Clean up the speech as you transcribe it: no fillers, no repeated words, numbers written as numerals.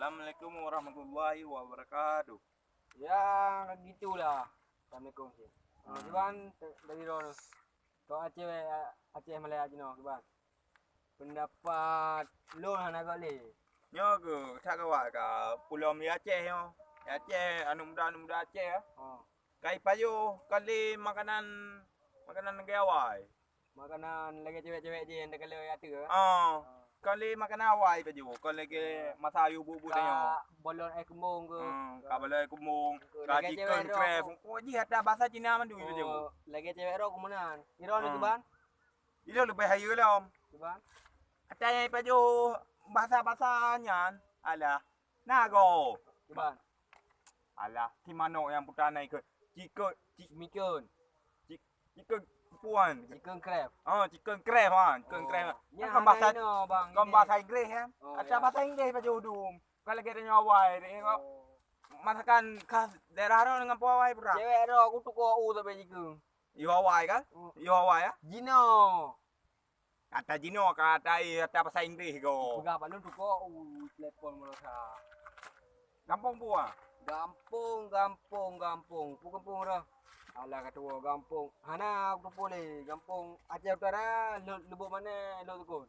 Assalamualaikum warahmatullahi wabarakatuh. Ya, gitulah. Assalamualaikum sih. Kiban dari Ron. Kau Aceh Malaya Jino, kiban. Pendapat lo nak kali. Nyo ke tak kawak ka Pulau Mi Aceh yo. Aceh anu muda Aceh ya. Oh, Kai payo kali makanan negawai. makanan lagi cewek-cewek je yang dah kalau ya tu. Kali makan awai payo. Kali ke masayu bubu tanya. Bolon air kembung ke. Ka balai kumung, ka Lagi chicken cewek crab. dok. Oh ji ada bahasa Cina mandu itu je. Lagi cewek ro kemunan. Iron kiban. Ilo lebih hayu lah om. Kiban. Ada yang payo bahasa-bahasanya. Alah. Nago. Kiban. Alah, Kimano yang putana ikut. Mikun. Chicken puan. Chicken crab. Chicken crab kan. Chicken crab. Ya, Kan bahasa no, bang. kan bahasa Inggris kan. Oh, Ada ya. bahasa Inggris payo dum. Kalau kita nyawai ni kok masakan khas daerah ro dengan puawai pura. Cewek ro aku tu ko u tapi chicken. Yo Hawaii kan? Yo Hawaii ya. Jino. Kata Jino kata bahasa Inggris ko. Pegah balon tu ko telepon mula sa. Kampung puah. Gampung. Kampung dah. Alah kata gampung. Hana aku boleh. Gampung Aceh Utara, lubuk mana lo tu kon?